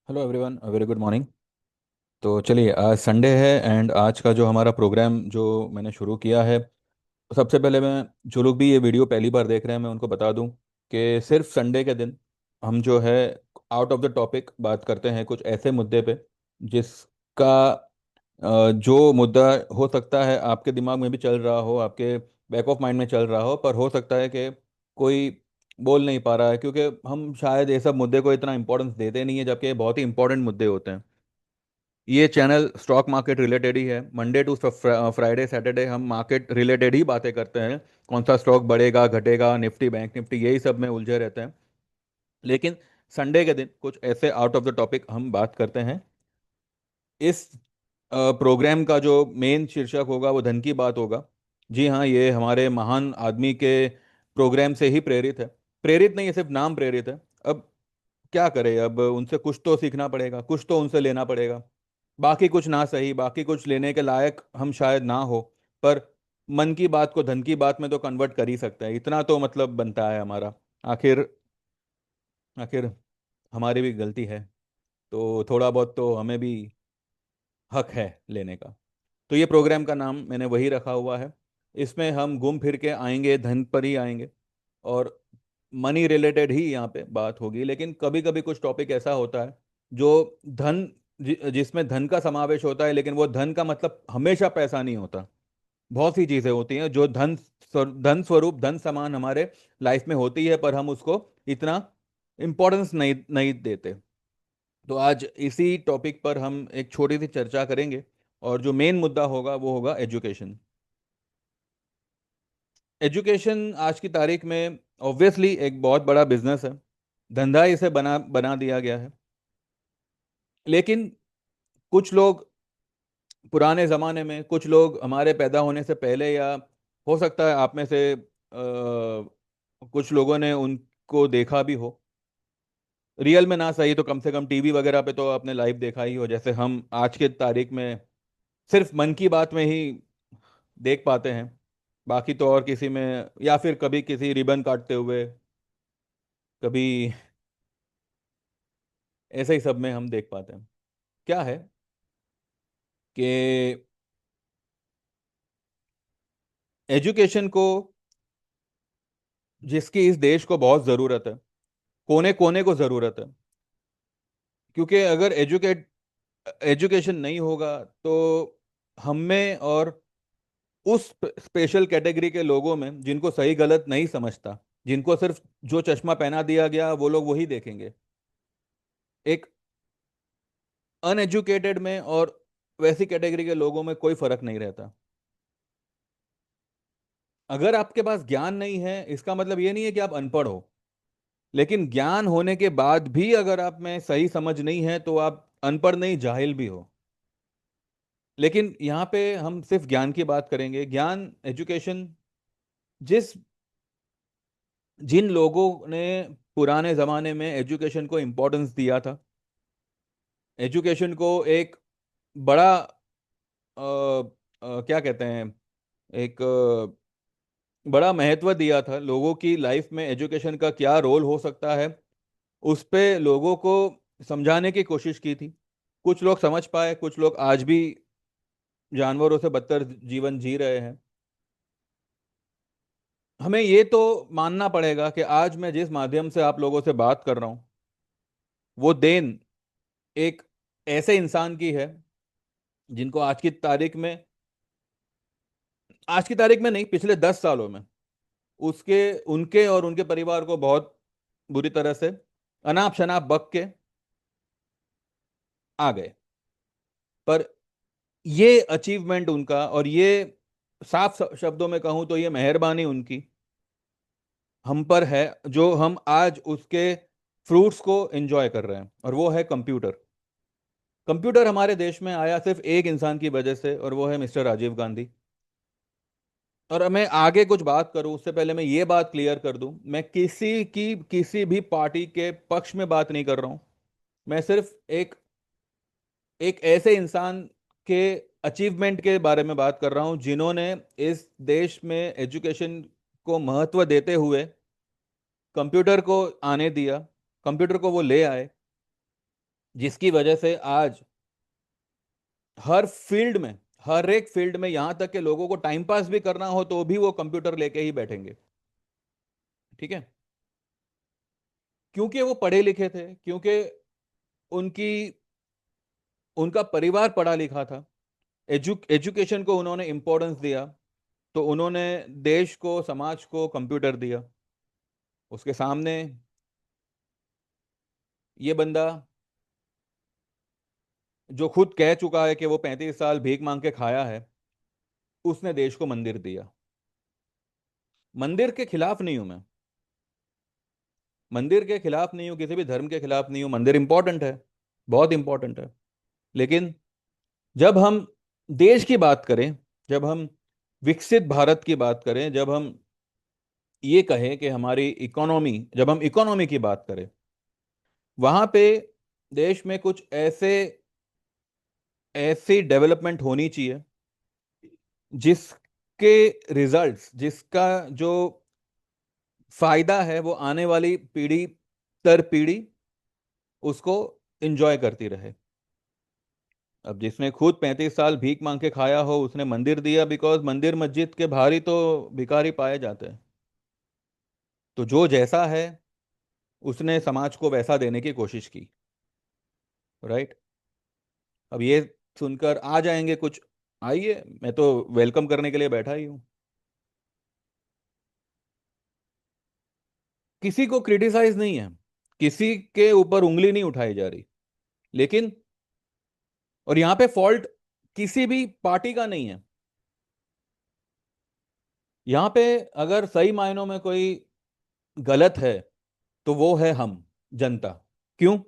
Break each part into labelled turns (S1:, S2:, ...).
S1: Hello everyone, very good morning. तो चलिए, आज संडे है एंड आज का जो हमारा प्रोग्राम जो मैंने शुरू किया है। सबसे पहले मैं, जो लोग भी ये वीडियो पहली बार देख रहे हैं, मैं उनको बता दूं कि सिर्फ संडे के दिन हम जो है आउट ऑफ द टॉपिक बात करते हैं कुछ ऐसे मुद्दे पे जिसका जो मुद्दा हो सकता है आपके दिमाग में भी चल रहा हो, आपके बैक ऑफ माइंड में चल रहा हो, पर हो सकता है कि कोई बोल नहीं पा रहा है क्योंकि हम शायद ये सब मुद्दे को इतना इंपॉर्टेंस देते नहीं है, जबकि ये बहुत ही इंपॉर्टेंट मुद्दे होते हैं। ये चैनल स्टॉक मार्केट रिलेटेड ही है। मंडे टू फ्राइडे सैटरडे हम मार्केट रिलेटेड ही बातें करते हैं। कौन सा स्टॉक बढ़ेगा घटेगा, निफ्टी बैंक निफ्टी, यही सब में उलझे रहते हैं। लेकिन संडे के दिन कुछ ऐसे आउट ऑफ द टॉपिक हम बात करते हैं। इस प्रोग्राम का जो मेन शीर्षक होगा वो धन की बात होगा। जी हाँ, ये हमारे महान आदमी के प्रोग्राम से ही प्रेरित है। प्रेरित नहीं है, सिर्फ नाम प्रेरित है। अब क्या करें, अब उनसे कुछ तो सीखना पड़ेगा, कुछ तो उनसे लेना पड़ेगा। बाकी कुछ ना सही, बाकी कुछ लेने के लायक हम शायद ना हो, पर मन की बात को धन की बात में तो कन्वर्ट कर ही सकते हैं। इतना तो मतलब बनता है हमारा। आखिर आखिर हमारी भी गलती है, तो थोड़ा बहुत तो हमें भी हक है लेने का। तो ये प्रोग्राम का नाम मैंने वही रखा हुआ है। इसमें हम घूम फिर के आएंगे, धन पर ही आएंगे और मनी रिलेटेड ही यहाँ पे बात होगी। लेकिन कभी कभी कुछ टॉपिक ऐसा होता है जो धन जिसमें धन का समावेश होता है, लेकिन वो धन का मतलब हमेशा पैसा नहीं होता। बहुत सी चीजें होती हैं जो धन स्वरूप, धन समान हमारे लाइफ में होती है, पर हम उसको इतना इम्पोर्टेंस नहीं नहीं देते। तो आज इसी टॉपिक पर हम एक छोटी सी चर्चा करेंगे। और जो मेन मुद्दा होगा वो होगा एजुकेशन। एजुकेशन आज की तारीख में ऑब्वियसली एक बहुत बड़ा बिजनेस है। धंधा इसे बना बना दिया गया है। लेकिन कुछ लोग पुराने ज़माने में, कुछ लोग हमारे पैदा होने से पहले, या हो सकता है आप में से कुछ लोगों ने उनको देखा भी हो। रियल में ना सही तो कम से कम टीवी वगैरह पे तो आपने लाइव देखा ही हो, जैसे हम आज के तारीख में सिर्फ मन की बात में ही देख पाते हैं। बाकी तो और किसी में, या फिर कभी किसी रिबन काटते हुए, कभी ऐसे ही सब में हम देख पाते हैं। क्या है कि एजुकेशन को, जिसकी इस देश को बहुत ज़रूरत है, कोने कोने को ज़रूरत है। क्योंकि अगर एजुकेशन नहीं होगा तो हम में और उस स्पेशल कैटेगरी के लोगों में जिनको सही गलत नहीं समझता, जिनको सिर्फ जो चश्मा पहना दिया गया वो लोग वही देखेंगे। एक अनएजुकेटेड में और वैसी कैटेगरी के लोगों में कोई फर्क नहीं रहता। अगर आपके पास ज्ञान नहीं है, इसका मतलब ये नहीं है कि आप अनपढ़ हो। लेकिन ज्ञान होने के बाद भी अगर आप में सही समझ नहीं है तो आप अनपढ़ नहीं, जाहिल भी हो। लेकिन यहाँ पे हम सिर्फ ज्ञान की बात करेंगे। ज्ञान, एजुकेशन, जिस जिन लोगों ने पुराने जमाने में एजुकेशन को इम्पोर्टेंस दिया था, एजुकेशन को एक बड़ा क्या कहते हैं, एक बड़ा महत्व दिया था लोगों की लाइफ में, एजुकेशन का क्या रोल हो सकता है उस पे लोगों को समझाने की कोशिश की थी। कुछ लोग समझ पाए, कुछ लोग आज भी जानवरों से बदतर जीवन जी रहे हैं। हमें ये तो मानना पड़ेगा कि आज मैं जिस माध्यम से आप लोगों से बात कर रहा हूं, वो देन एक ऐसे इंसान की है जिनको आज की तारीख में नहीं, पिछले 10 सालों में उसके उनके और उनके परिवार को बहुत बुरी तरह से अनाप शनाप बक के आ गए। पर ये अचीवमेंट उनका, और ये साफ शब्दों में कहूं तो ये मेहरबानी उनकी हम पर है, जो हम आज उसके फ्रूट्स को एंजॉय कर रहे हैं, और वो है कंप्यूटर। कंप्यूटर हमारे देश में आया सिर्फ एक इंसान की वजह से, और वो है मिस्टर राजीव गांधी। और मैं आगे कुछ बात करूं उससे पहले मैं ये बात क्लियर कर दूं, मैं किसी भी पार्टी के पक्ष में बात नहीं कर रहा हूं। मैं सिर्फ एक एक ऐसे इंसान के अचीवमेंट के बारे में बात कर रहा हूं जिन्होंने इस देश में एजुकेशन को महत्व देते हुए कंप्यूटर को आने दिया। कंप्यूटर को वो ले आए। जिसकी वजह से आज हर फील्ड में, हर एक फील्ड में, यहां तक के लोगों को टाइम पास भी करना हो तो भी वो कंप्यूटर लेके ही बैठेंगे। ठीक है। क्योंकि वो पढ़े लिखे थे, क्योंकि उनकी उनका परिवार पढ़ा लिखा था, एजुकेशन को उन्होंने इंपॉर्टेंस दिया, तो उन्होंने देश को, समाज को कंप्यूटर दिया। उसके सामने ये बंदा जो खुद कह चुका है कि वो 35 साल भीख मांग के खाया है, उसने देश को मंदिर दिया। मंदिर के खिलाफ नहीं हूं मैं, मंदिर के खिलाफ नहीं हूं, किसी भी धर्म के खिलाफ नहीं हूं, मंदिर इंपॉर्टेंट है, बहुत इंपॉर्टेंट है। लेकिन जब हम देश की बात करें, जब हम विकसित भारत की बात करें, जब हम ये कहें कि हमारी इकोनॉमी, जब हम इकोनॉमी की बात करें, वहां पे देश में कुछ ऐसे ऐसी डेवलपमेंट होनी चाहिए जिसके रिजल्ट्स, जिसका जो फायदा है वो आने वाली पीढ़ी दर पीढ़ी उसको एंजॉय करती रहे। अब जिसने खुद 35 साल भीख मांग के खाया हो, उसने मंदिर दिया, बिकॉज मंदिर मस्जिद के बाहर ही तो भिखारी पाए जाते हैं। तो जो जैसा है, उसने समाज को वैसा देने की कोशिश की। राइट। अब ये सुनकर आ जाएंगे कुछ, आइए, मैं तो वेलकम करने के लिए बैठा ही हूं। किसी को क्रिटिसाइज नहीं है, किसी के ऊपर उंगली नहीं उठाई जा रही, लेकिन और यहां पे फॉल्ट किसी भी पार्टी का नहीं है। यहां पे अगर सही मायनों में कोई गलत है तो वो है हम, जनता। क्यों?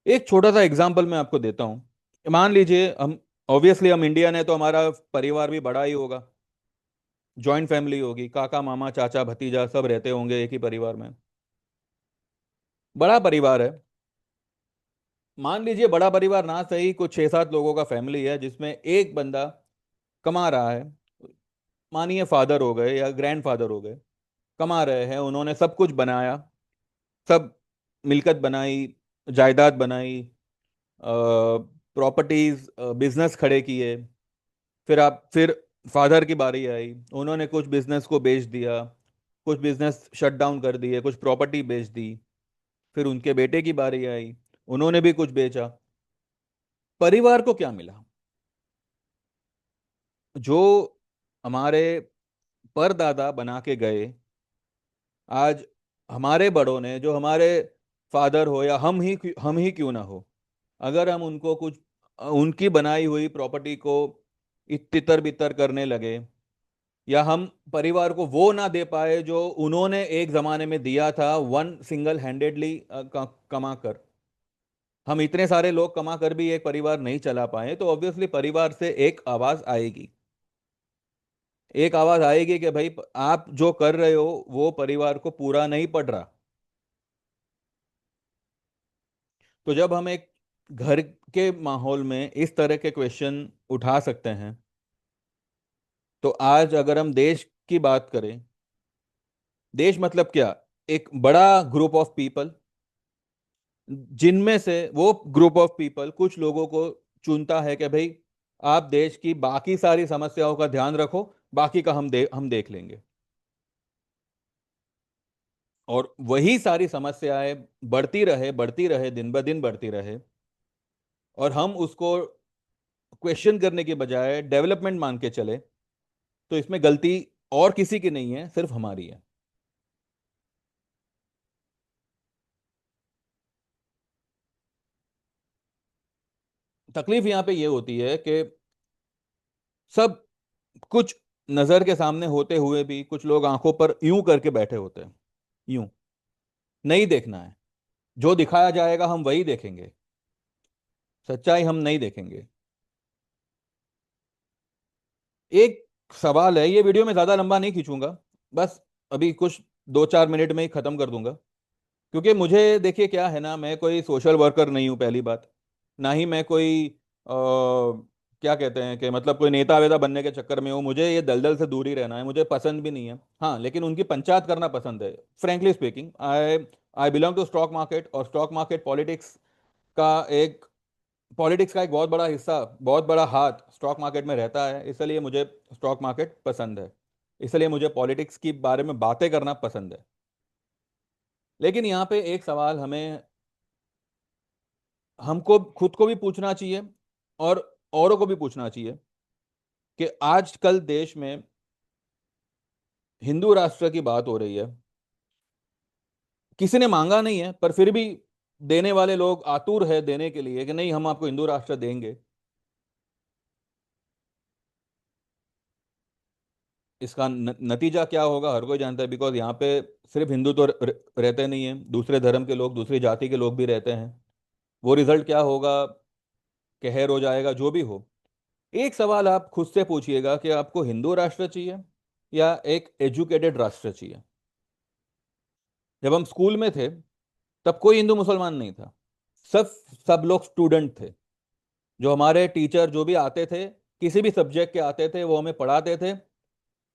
S1: एक छोटा सा एग्जांपल मैं आपको देता हूं। मान लीजिए हम, ऑब्वियसली हम इंडियन है तो हमारा परिवार भी बड़ा ही होगा, जॉइंट फैमिली होगी, काका मामा चाचा भतीजा सब रहते होंगे एक ही परिवार में, बड़ा परिवार है। मान लीजिए बड़ा परिवार ना सही, कुछ 6-7 लोगों का फैमिली है जिसमें एक बंदा कमा रहा है, मानिए फादर हो गए या ग्रैंडफादर हो गए, कमा रहे हैं, उन्होंने सब कुछ बनाया, सब मिलकत बनाई, जायदाद बनाई, प्रॉपर्टीज, बिजनेस खड़े किए। फिर फादर की बारी आई, उन्होंने कुछ बिजनेस को बेच दिया, कुछ बिजनेस शट डाउन कर दिए, कुछ प्रॉपर्टी बेच दी। फिर उनके बेटे की बारी आई, उन्होंने भी कुछ बेचा। परिवार को क्या मिला? जो हमारे परदादा बना के गए, आज हमारे बड़ों ने, जो हमारे फादर हो या हम ही क्यों ना हो, अगर हम उनको कुछ, उनकी बनाई हुई प्रॉपर्टी को तितर बितर करने लगे, या हम परिवार को वो ना दे पाए जो उन्होंने एक जमाने में दिया था, वन सिंगल हैंडेडली कमा कर, हम इतने सारे लोग कमा कर भी एक परिवार नहीं चला पाए, तो ऑब्वियसली परिवार से एक आवाज आएगी। एक आवाज आएगी कि भाई आप जो कर रहे हो वो परिवार को पूरा नहीं पड़ रहा। तो जब हम एक घर के माहौल में इस तरह के क्वेश्चन उठा सकते हैं, तो आज अगर हम देश की बात करें, देश मतलब क्या? एक बड़ा ग्रुप ऑफ पीपल, जिनमें से वो ग्रुप ऑफ पीपल कुछ लोगों को चुनता है कि भाई आप देश की बाकी सारी समस्याओं का ध्यान रखो, बाकी का हम देख लेंगे। और वही सारी समस्याएं बढ़ती रहे, दिन ब दिन बढ़ती रहे, और हम उसको क्वेश्चन करने के बजाय डेवलपमेंट मान के चले, तो इसमें गलती और किसी की नहीं है, सिर्फ हमारी है। तकलीफ यहाँ पे ये होती है कि सब कुछ नजर के सामने होते हुए भी कुछ लोग आंखों पर यूं करके बैठे होते हैं, यूं, नहीं देखना है, जो दिखाया जाएगा हम वही देखेंगे, सच्चाई हम नहीं देखेंगे। एक सवाल है, ये वीडियो में ज्यादा लंबा नहीं खींचूंगा, बस अभी कुछ 2-4 मिनट में ही खत्म कर दूंगा। क्योंकि मुझे देखिए क्या है ना, मैं कोई सोशल वर्कर नहीं हूँ पहली बात, ना ही मैं कोई क्या कहते हैं कि मतलब कोई नेता वेता बनने के चक्कर में हूँ, मुझे ये दलदल से दूर ही रहना है, मुझे पसंद भी नहीं है। हाँ, लेकिन उनकी पंचायत करना पसंद है। Frankly speaking, I I belong to stock market, और स्टॉक मार्केट पॉलिटिक्स का एक पॉलिटिक्स का एक बहुत बड़ा हिस्सा, बहुत बड़ा हाथ स्टॉक मार्केट में रहता है, इसलिए मुझे स्टॉक मार्केट पसंद है, इसलिए मुझे पॉलिटिक्स की बारे में बातें करना पसंद है। लेकिन यहाँ पे एक सवाल हमें, हमको खुद को भी पूछना चाहिए और औरों को भी पूछना चाहिए कि आजकल देश में हिंदू राष्ट्र की बात हो रही है, किसी ने मांगा नहीं है पर फिर भी देने वाले लोग आतुर है देने के लिए कि नहीं हम आपको हिंदू राष्ट्र देंगे। इसका नतीजा क्या होगा हर कोई जानता है, बिकॉज यहाँ पे सिर्फ हिंदू तो रहते नहीं है, दूसरे धर्म के लोग, दूसरी जाति के लोग भी रहते हैं। वो रिजल्ट क्या होगा, कहर हो जाएगा, जो भी हो। एक सवाल आप खुद से पूछिएगा कि आपको हिंदू राष्ट्र चाहिए या एक एजुकेटेड राष्ट्र चाहिए। जब हम स्कूल में थे तब कोई हिंदू मुसलमान नहीं था, सब सब लोग स्टूडेंट थे। जो हमारे टीचर जो भी आते थे, किसी भी सब्जेक्ट के आते थे, वो हमें पढ़ाते थे।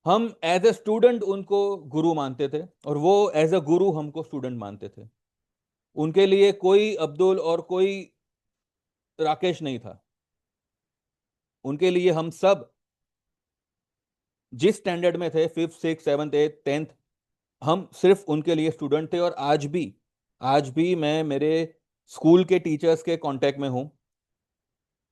S1: हम एज ए स्टूडेंट उनको गुरु मानते थे और वो एज ए गुरु हमको स्टूडेंट मानते थे। उनके लिए कोई अब्दुल और कोई राकेश नहीं था। उनके लिए हम सब जिस स्टैंडर्ड में थे, फिफ्थ सिक्स सेवन्थ एथ टेंथ, हम सिर्फ उनके लिए स्टूडेंट थे। और आज भी मैं मेरे स्कूल के टीचर्स के कांटेक्ट में हूं,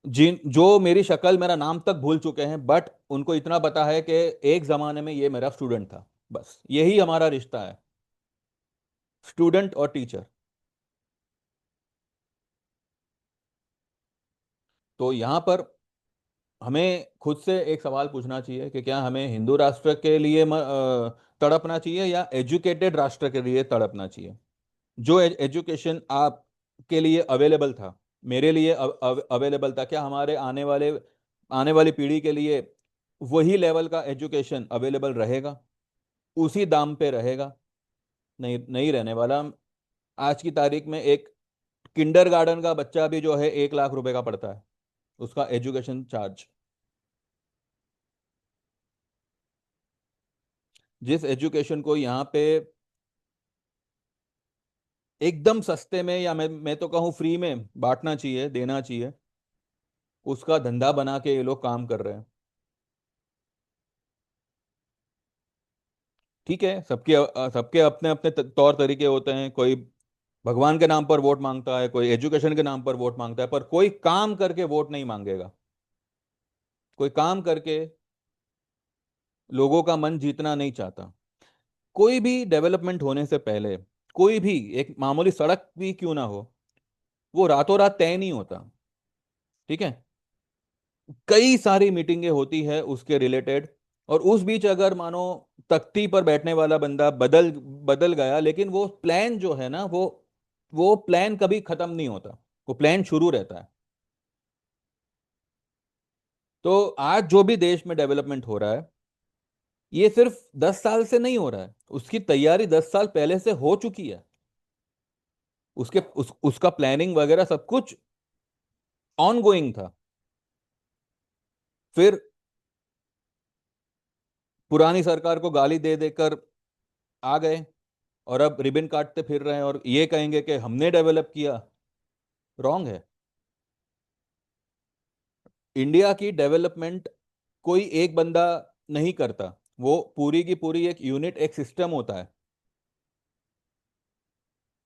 S1: जिन जो मेरी शक्ल मेरा नाम तक भूल चुके हैं, बट उनको इतना पता है कि एक जमाने में ये मेरा स्टूडेंट था। बस यही हमारा रिश्ता है, स्टूडेंट और टीचर। तो यहाँ पर हमें खुद से एक सवाल पूछना चाहिए कि क्या हमें हिंदू राष्ट्र के लिए तड़पना चाहिए या एजुकेटेड राष्ट्र के लिए तड़पना चाहिए। जो एजुकेशन आपके लिए अवेलेबल था, मेरे लिए अवेलेबल था, क्या हमारे आने वाली पीढ़ी के लिए वही लेवल का एजुकेशन अवेलेबल रहेगा, उसी दाम पे रहेगा? नहीं, नहीं रहने वाला। आज की तारीख में एक किंडरगार्टन का बच्चा भी जो है 1 लाख रुपए का पड़ता है, उसका एजुकेशन चार्ज। जिस एजुकेशन को यहाँ पे एकदम सस्ते में, या मैं तो कहूँ फ्री में बांटना चाहिए, देना चाहिए, उसका धंधा बना के ये लोग काम कर रहे हैं। ठीक है, सबके अपने अपने तौर तरीके होते हैं। कोई भगवान के नाम पर वोट मांगता है, कोई एजुकेशन के नाम पर वोट मांगता है, पर कोई काम करके वोट नहीं मांगेगा। कोई काम करके लोगों का मन जीतना नहीं चाहता। कोई भी डेवलपमेंट होने से पहले, कोई भी एक मामूली सड़क भी क्यों ना हो, वो रातों रात तय नहीं होता। ठीक है, कई सारी मीटिंगें होती है उसके रिलेटेड। और उस बीच अगर मानो तख्ती पर बैठने वाला बंदा बदल बदल गया, लेकिन वो प्लान जो है ना, वो प्लान कभी खत्म नहीं होता, वो प्लान शुरू रहता है। तो आज जो भी देश में डेवलपमेंट हो रहा है, ये सिर्फ 10 साल से नहीं हो रहा है, उसकी तैयारी 10 साल पहले से हो चुकी है। उसका प्लानिंग वगैरह सब कुछ ऑन गोइंग था। फिर पुरानी सरकार को गाली दे देकर आ गए और अब रिबन काटते फिर रहे हैं और ये कहेंगे कि हमने डेवलप किया। रॉन्ग है। इंडिया की डेवलपमेंट कोई एक बंदा नहीं करता, वो पूरी की पूरी एक यूनिट, एक सिस्टम होता है।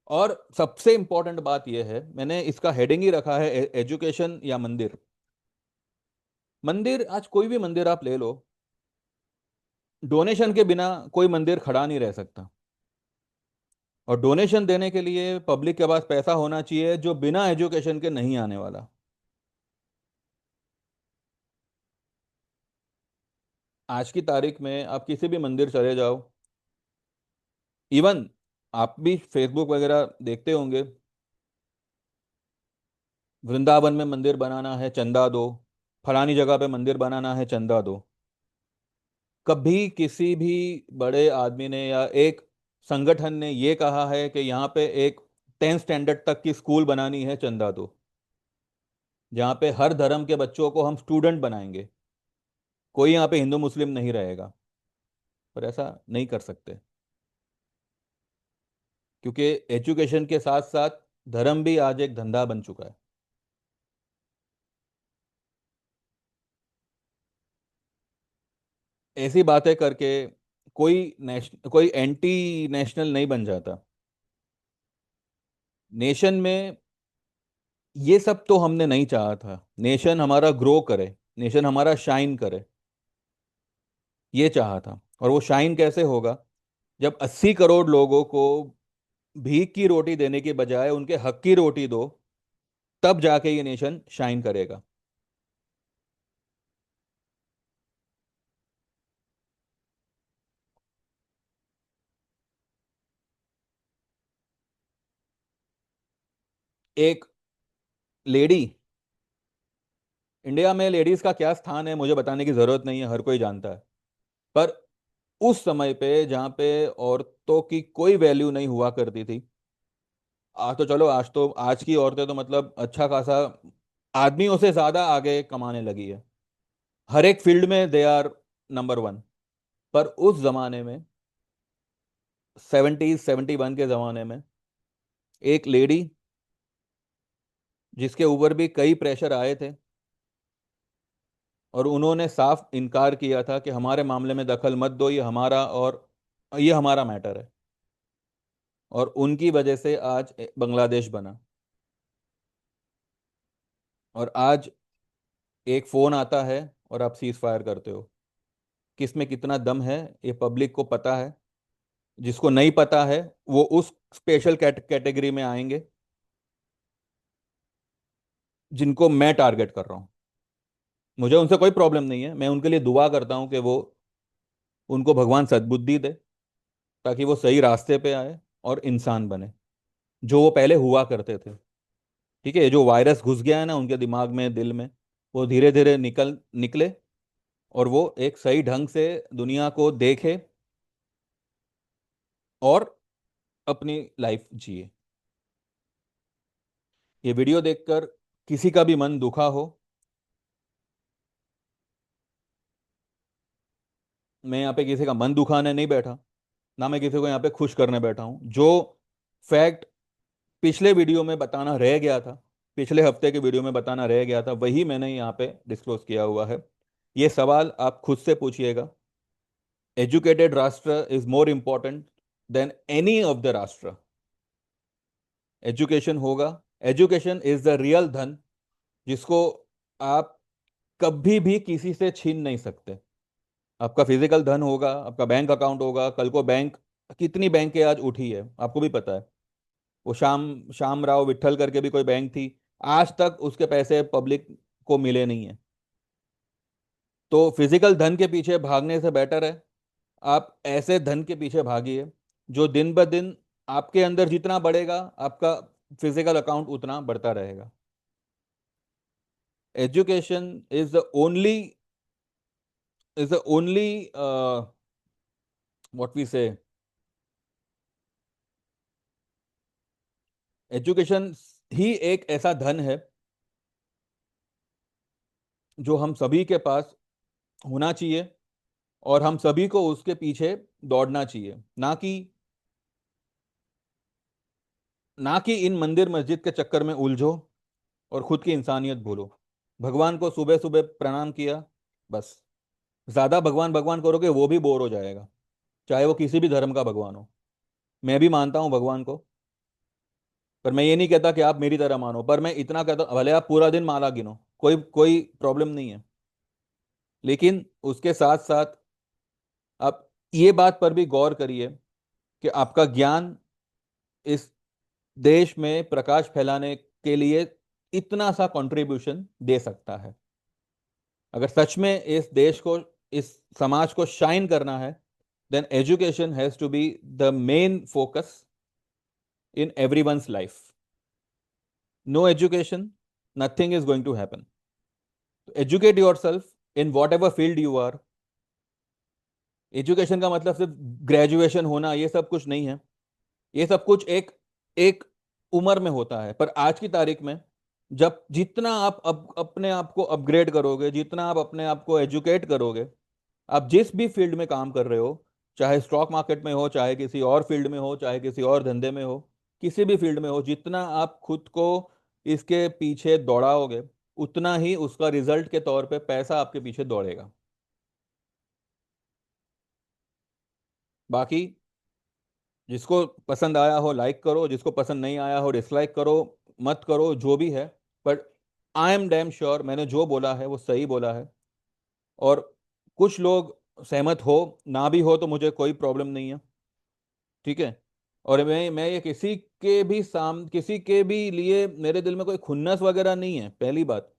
S1: और सबसे इंपॉर्टेंट बात यह है, मैंने इसका हेडिंग ही रखा है एजुकेशन या मंदिर। मंदिर, आज कोई भी मंदिर आप ले लो, डोनेशन के बिना कोई मंदिर खड़ा नहीं रह सकता। और डोनेशन देने के लिए पब्लिक के पास पैसा होना चाहिए, जो बिना एजुकेशन के नहीं आने वाला। आज की तारीख में आप किसी भी मंदिर चले जाओ, इवन आप भी फेसबुक वगैरह देखते होंगे, वृंदावन में मंदिर बनाना है चंदा दो, फलानी जगह पे मंदिर बनाना है चंदा दो। कभी किसी भी बड़े आदमी ने या एक संगठन ने ये कहा है कि यहाँ पे एक 10th स्टैंडर्ड तक की स्कूल बनानी है, चंदा दो, जहाँ पे हर धर्म के बच्चों को हम स्टूडेंट बनाएंगे, कोई यहाँ पे हिंदू मुस्लिम नहीं रहेगा? पर ऐसा नहीं कर सकते, क्योंकि एजुकेशन के साथ साथ धर्म भी आज एक धंधा बन चुका है। ऐसी बातें करके कोई एंटी नेशनल नहीं बन जाता। नेशन में ये सब तो हमने नहीं चाहा था, नेशन हमारा ग्रो करे, नेशन हमारा शाइन करे, ये चाहा था। और वो शाइन कैसे होगा? जब 80 करोड़ लोगों को भीख की रोटी देने के बजाय उनके हक की रोटी दो, तब जाके ये नेशन शाइन करेगा। एक लेडी, इंडिया में लेडीज का क्या स्थान है मुझे बताने की जरूरत नहीं है, हर कोई जानता है। पर उस समय पे जहाँ पे औरतों की कोई वैल्यू नहीं हुआ करती थी, आज तो चलो, आज तो आज की औरतें तो मतलब अच्छा खासा आदमियों से ज्यादा आगे कमाने लगी है, हर एक फील्ड में दे आर नंबर वन। पर उस जमाने में, 71 के जमाने में, एक लेडी जिसके ऊपर भी कई प्रेशर आए थे, और उन्होंने साफ इनकार किया था कि हमारे मामले में दखल मत दो, ये हमारा मैटर है। और उनकी वजह से आज बांग्लादेश बना। और आज एक फोन आता है और आप सीज फायर करते हो। किस में कितना दम है ये पब्लिक को पता है। जिसको नहीं पता है वो उस स्पेशल कैटेगरी में आएंगे जिनको मैं टारगेट कर रहा हूँ। मुझे उनसे कोई प्रॉब्लम नहीं है, मैं उनके लिए दुआ करता हूँ कि वो, उनको भगवान सद्बुद्धि दे, ताकि वो सही रास्ते पे आए और इंसान बने जो वो पहले हुआ करते थे। ठीक है, ये जो वायरस घुस गया है ना उनके दिमाग में, दिल में, वो धीरे धीरे निकले, और वो एक सही ढंग से दुनिया को देखे और अपनी लाइफ जिए। ये वीडियो देखकर किसी का भी मन दुखा हो, मैं यहाँ पे किसी का मन दुखाने नहीं बैठा, ना मैं किसी को यहाँ पे खुश करने बैठा हूँ। जो फैक्ट पिछले वीडियो में बताना रह गया था, पिछले हफ्ते के वीडियो में बताना रह गया था, वही मैंने यहाँ पे डिस्क्लोज किया हुआ है। ये सवाल आप खुद से पूछिएगा। एजुकेटेड राष्ट्र is more important than any of the राष्ट्र। एजुकेशन होगा, एजुकेशन इज द रियल धन, जिसको आप कभी भी किसी से छीन नहीं सकते। आपका फिजिकल धन होगा, आपका बैंक अकाउंट होगा, कल को बैंक, कितनी बैंकें आज उठी है आपको भी पता है। वो श्याम राव विट्ठल करके भी कोई बैंक थी, आज तक उसके पैसे पब्लिक को मिले नहीं है। तो फिजिकल धन के पीछे भागने से बेटर है आप ऐसे धन के पीछे भागिए जो दिन ब दिन आपके अंदर जितना बढ़ेगा, आपका फिजिकल अकाउंट उतना बढ़ता रहेगा। Education is the only what we say, education ही एक ऐसा धन है जो हम सभी के पास होना चाहिए, और हम सभी को उसके पीछे दौड़ना चाहिए, ना कि इन मंदिर मस्जिद के चक्कर में उलझो और खुद की इंसानियत भूलो। भगवान को सुबह सुबह प्रणाम किया, बस। ज्यादा भगवान भगवान करोगे वो भी बोर हो जाएगा, चाहे वो किसी भी धर्म का भगवान हो। मैं भी मानता हूँ भगवान को, पर मैं ये नहीं कहता कि आप मेरी तरह मानो, पर मैं इतना कहता भले आप पूरा दिन माला गिनो, कोई कोई प्रॉब्लम नहीं है। लेकिन उसके साथ साथ आप ये बात पर भी गौर करिए कि आपका ज्ञान इस देश में प्रकाश फैलाने के लिए इतना सा कंट्रीब्यूशन दे सकता है। अगर सच में इस देश को, इस समाज को शाइन करना है, then education has to be the main focus in everyone's life. No education, nothing is going to happen. Educate your self in what ever field you are. Education का मतलब सिर्फ ग्रेजुएशन होना, ये सब कुछ नहीं है। ये सब कुछ एक एक उम्र में होता है, पर आज की तारीख में जब जितना आप अपने आप को अपग्रेड करोगे, जितना आप अपने आप को एजुकेट करोगे, आप जिस भी फील्ड में काम कर रहे हो, चाहे स्टॉक मार्केट में हो, चाहे किसी और फील्ड में हो, चाहे किसी और धंधे में हो, किसी भी फील्ड में हो, जितना आप खुद को इसके पीछे दौड़ाओगे, उतना ही उसका रिजल्ट के तौर पे पैसा आपके पीछे दौड़ेगा। बाकी जिसको पसंद आया हो लाइक करो, जिसको पसंद नहीं आया हो डिसलाइक करो, मत करो, जो भी है। But I am damn sure मैंने जो बोला है वो सही बोला है। और कुछ लोग सहमत हो, ना भी हो तो मुझे कोई प्रॉब्लम नहीं है। ठीक है। और मैं ये किसी के भी लिए मेरे दिल में कोई खुन्नस वगैरह नहीं है, पहली बात।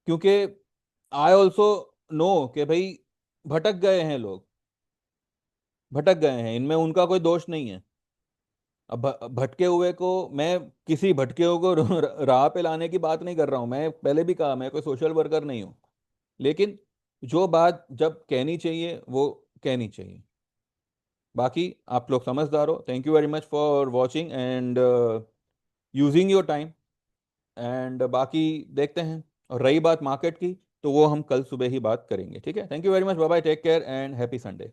S1: क्योंकि आई ऑल्सो नो कि भाई भटक गए हैं लोग, भटक गए हैं, इनमें उनका कोई दोष नहीं है। अब भटके हुए को मैं किसी भटके हुए को राह पे लाने की बात नहीं कर रहा हूं। मैं पहले भी कहा मैं कोई सोशल वर्कर नहीं हूं। लेकिन जो बात जब कहनी चाहिए वो कहनी चाहिए। बाकी आप लोग समझदार हो। Thank you very much for watching and using your time. And बाकी देखते हैं। और रही बात मार्केट की, तो वो हम कल सुबह ही बात करेंगे। ठीक है। Thank you very much, bye bye, take care and happy Sunday.